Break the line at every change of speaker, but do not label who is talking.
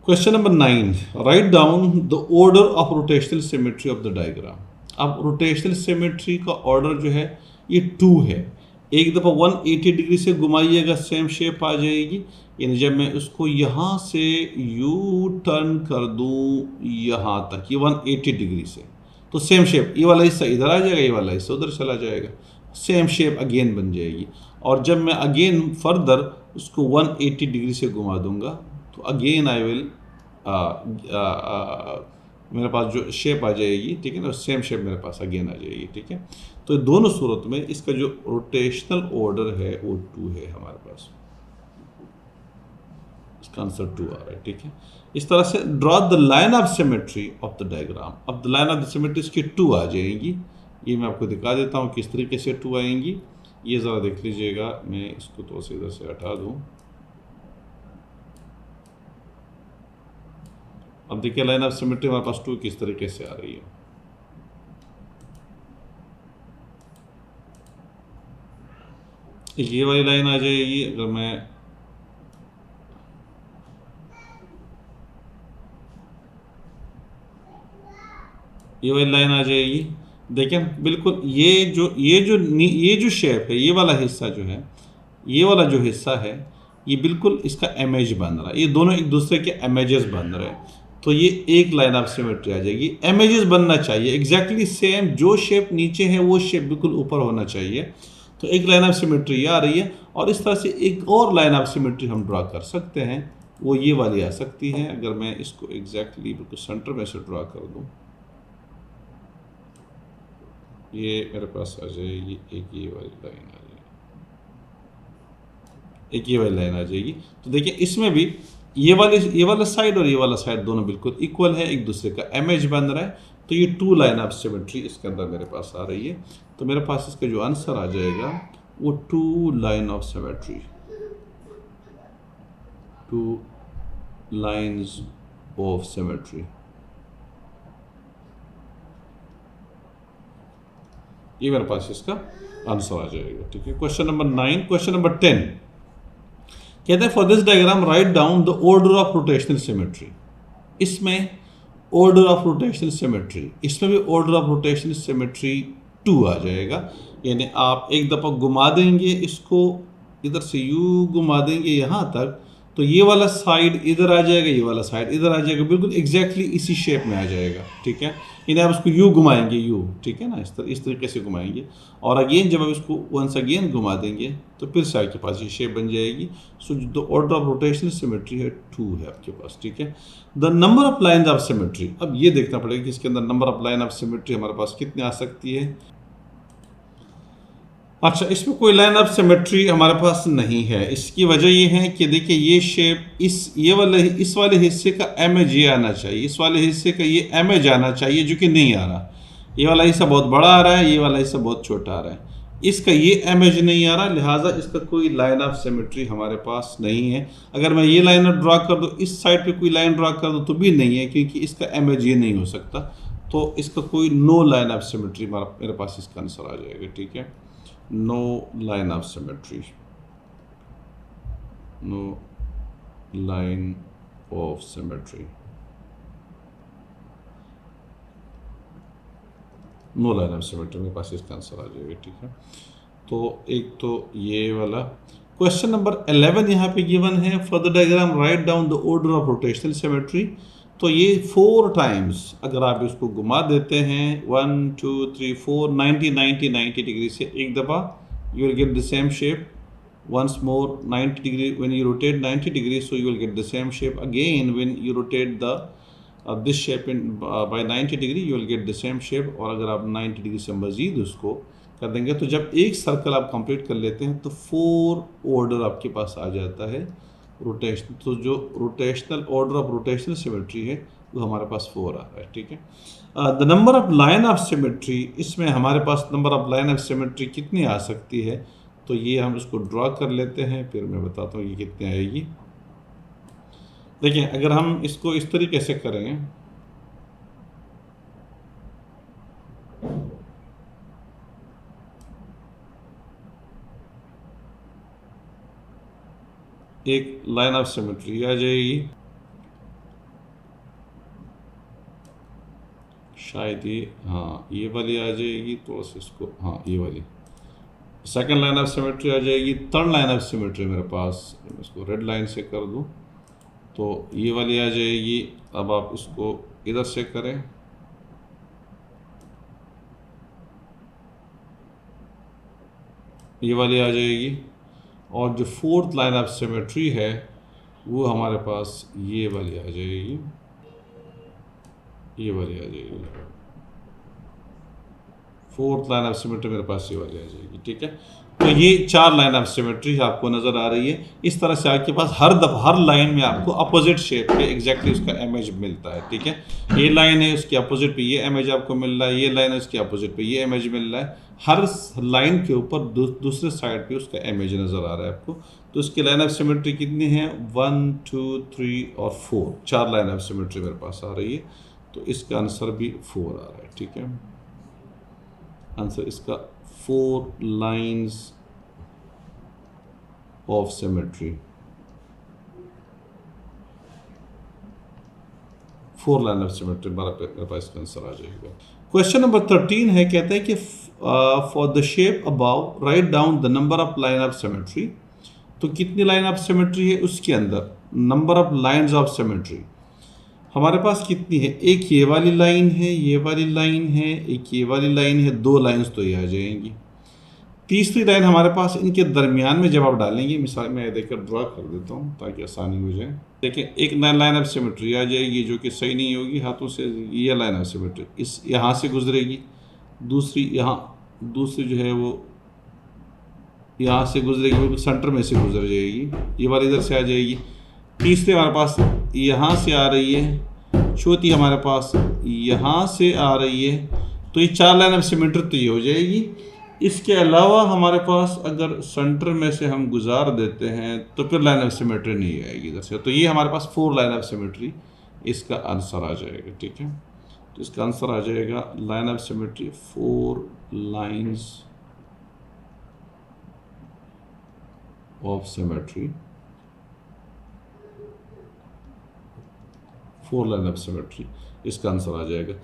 Question number 9, right down the order of rotational symmetry of the diagram. अब rotational symmetry का order जो है ये 2 है। एक दफ़ा 180 डिग्री से घुमाइएगा सेम शेप आ जाएगी, यानी जब मैं उसको यहाँ से यू टर्न कर दूँ यहाँ तक, ये 180 डिग्री से, तो सेम शेप, ये वाला हिस्सा इधर आ जाएगा, ये वाला हिस्सा उधर चला जाएगा, सेम शेप अगेन बन जाएगी। और जब मैं अगेन फर्दर उसको 180 डिग्री से घुमा दूंगा तो अगेन आई विल मेरे पास जो शेप आ जाएगी, ठीक है ना, सेम शेप मेरे पास अगेन आ जाएगी, ठीक है। तो दोनों सूरत में इसका जो रोटेशनल ऑर्डर है वो 2 है हमारे पास, इसका आंसर 2 आ रहा है, ठीक है। इस तरह से draw the line of symmetry of the diagram. अब the line of the symmetry इसकी 2 आ जाएंगी, ये मैं आपको दिखा देता हूँ किस तरीके से 2 आएंगी। ये ज़रा देख लीजिएगा, मैं इसको तो इधर से हटा दूँ। अब देखिए लाइन ऑफ सिमेट्री हमारे पास 2 किस तरीके से आ रही है। ये वाली लाइन आ जाएगी, अगर मैं ये वाली लाइन आ जाएगी, देखें बिल्कुल ये जो शेप है, ये वाला हिस्सा जो है, ये वाला जो हिस्सा है, ये बिल्कुल इसका इमेज बन रहा है, ये दोनों एक दूसरे के इमेजेस बन रहे हैं। तो ये एक लाइन ऑफ सिमेट्री आ जाएगी। इमेजेस बनना चाहिए एग्जैक्टली सेम, जो शेप नीचे है वो शेप बिल्कुल ऊपर होना चाहिए। तो एक लाइन ऑफ सिमेट्री आ रही है, और इस तरह से एक और लाइन ऑफ सिमेट्री हम ड्रा कर सकते हैं, वो ये वाली आ सकती है। अगर मैं इसको एग्जैक्टली बिल्कुल सेंटर में से ड्रा कर दूँ, ये मेरे पास आ जाएगी, एक ये वाली लाइन आ जाएगी, एक ये वाली लाइन आ जाएगी। तो देखिए इसमें भी ये वाला साइड और ये वाला साइड दोनों बिल्कुल इक्वल है, एक दूसरे का इमेज बन रहा है। तो ये 2 लाइन ऑफ सिमेट्री इसके अंदर मेरे पास आ रही है। तो मेरे पास इसका जो आंसर आ जाएगा वो 2 line of symmetry, 2 lines of symmetry, ये मेरे पास इसका आंसर आ जाएगा, ठीक है। क्वेश्चन नंबर 9, क्वेश्चन नंबर 10 कहते हैं for this diagram right down the order of rotational symmetry. इसमें ऑर्डर ऑफ रोटेशनल सिमेट्री, इसमें भी ऑर्डर ऑफ रोटेशनल सिमेट्री 2 आ जाएगा। यानी आप एक दफ़ा घुमा देंगे इसको, इधर से यू घुमा देंगे यहाँ तक, तो ये वाला साइड इधर आ जाएगा, ये वाला साइड इधर आ जाएगा, बिल्कुल एग्जैक्टली इसी शेप में आ जाएगा, ठीक है। इन्हें आप इसको यू घुमाएंगे, यू, ठीक है ना, इस तरीके से घुमाएंगे। और अगेन जब आप इसको वंस अगेन घुमा देंगे तो फिर से आपके पास ये शेप बन जाएगी। So the order of rotational symmetry है 2 है आपके पास, ठीक है। The number of line of symmetry, अब ये देखना पड़ेगा कि इसके अंदर number of line of symmetry हमारे पास कितने आ सकती है। अच्छा, इसमें कोई लाइन ऑफ सिमेट्री हमारे पास नहीं है। इसकी वजह ये है कि देखिए ये शेप, इस वाले हिस्से का इमेज ये आना चाहिए, इस वाले हिस्से का ये इमेज आना चाहिए, जो कि नहीं आ रहा। ये वाला हिस्सा बहुत बड़ा आ रहा है, ये वाला हिस्सा बहुत छोटा आ रहा है, इसका ये इमेज नहीं आ रहा, लिहाजा इसका कोई लाइन ऑफ सिमेट्री हमारे पास नहीं है। अगर मैं ये लाइन ड्रा कर दूँ, इस साइड पे कोई लाइन ड्रा कर दूँ तो भी नहीं है, क्योंकि इसका इमेज ये नहीं हो सकता। तो इसका कोई नो लाइन ऑफ सिमेट्री मेरे पास इसका आंसर आ जाएगा, ठीक है। No line of symmetry, no line of symmetry, no line of symmetry मेरे पास इसका आंसर आ जाएगा, ठीक है। तो एक तो ये वाला क्वेश्चन नंबर 11 यहाँ पे गिवन है, for the diagram right down the order of rotational symmetry. तो ये 4 टाइम्स अगर आप इसको घुमा देते हैं 1 2 3 4 90 90 90 डिग्री से, एक दफ़ा you will get the same shape, once more 90 degree, when you rotate 90 degrees, so you will get the same shape again when you rotate the this shape in by 90 degree, you will get the same shape। और अगर आप 90 degree से मज़ीद उसको कर देंगे, तो जब एक सर्कल आप कंप्लीट कर लेते हैं तो 4 ऑर्डर आपके पास आ जाता है रोटेशन। तो जो rotational order of rotational symmetry है वो हमारे पास 4 आ रहा है, ठीक है। The number of line of symmetry, इसमें हमारे पास number of line of symmetry कितनी आ सकती है, तो ये हम इसको ड्रा कर लेते हैं, फिर मैं बताता हूँ ये कितनी आएगी। देखिए अगर हम इसको इस तरीके से करें, एक लाइन ऑफ सिमेट्री आ जाएगी, शायद ये, हाँ ये वाली आ जाएगी, तो इसको, हाँ ये वाली सेकंड लाइन ऑफ सिमेट्री आ जाएगी। थर्ड लाइन ऑफ सिमेट्री मेरे पास, मैं इसको रेड लाइन से कर दूँ तो ये वाली आ जाएगी। अब आप इसको इधर से करें, ये वाली आ जाएगी। और जो फोर्थ लाइन ऑफ सिमेट्री है वो हमारे पास ये वाली आ जाएगी, ये वाली आ जाएगी। फोर्थ लाइन ऑफ सिमेट्री मेरे पास ये वाली आ जाएगी, ठीक है। तो ये 4 लाइन ऑफ सिमेट्री आपको नज़र आ रही है। इस तरह से आपके पास हर लाइन में आपको अपोजिट शेप पे एग्जैक्टली उसका इमेज मिलता है, ठीक है। ये लाइन है, उसके अपोजिट पे ये इमेज आपको मिल रहा है, ये लाइन है, उसके अपोजिट पे ये इमेज मिल रहा है। हर लाइन के ऊपर दूसरे साइड पे उसका इमेज नज़र आ रहा है आपको। तो उसकी लाइन ऑफ सिमेट्री कितनी है? 1 2 3 और 4, 4 लाइन ऑफ सिमेट्री मेरे पास आ रही है। तो इसका आंसर भी 4 आ रहा है, ठीक है। आंसर इसका 4 lines of symmetry, 4 line of symmetry मेरे पास इसका आंसर आ जाएगा। क्वेश्चन नंबर 13 है, कहते हैं कि for the shape above write down the number of line of symmetry. तो कितनी लाइन ऑफ सिमेट्री है उसके अंदर, number of lines of symmetry हमारे पास कितनी है? एक ये वाली लाइन है, ये वाली लाइन है, एक ये वाली लाइन है, 2 लाइंस तो ये आ जाएंगी। तीसरी लाइन हमारे पास इनके दरमियान में जब आप डालेंगे, मिसाल मैं देखकर ड्रा कर देता हूँ ताकि आसानी हो जाए। देखिए एक लाइन ऑफ सिमेट्री आ जाएगी जो कि सही नहीं होगी हाथों से, ये लाइन ऑफ सिमेट्री इस यहाँ से गुजरेगी, दूसरी यहाँ, दूसरी जो है वो यहाँ से गुजरेगी, वो सेंटर में से गुजर जाएगी, ये वाली इधर से आ जाएगी। तीसरी हमारे पास यहाँ से आ रही है, चौथी हमारे पास यहाँ से आ रही है। तो ये 4 लाइन ऑफ सिमेट्री तो ये हो जाएगी। इसके अलावा हमारे पास अगर सेंटर में से हम गुजार देते हैं तो फिर लाइन ऑफ सिमेट्री नहीं आएगी इधर से। तो ये हमारे पास 4 लाइन ऑफ सिमेट्री इसका आंसर आ जाएगा, ठीक है। तो इसका आंसर आ जाएगा line of symmetry 4 lines of symmetry, 4 line of symmetry इसका आंसर आ जाएगा।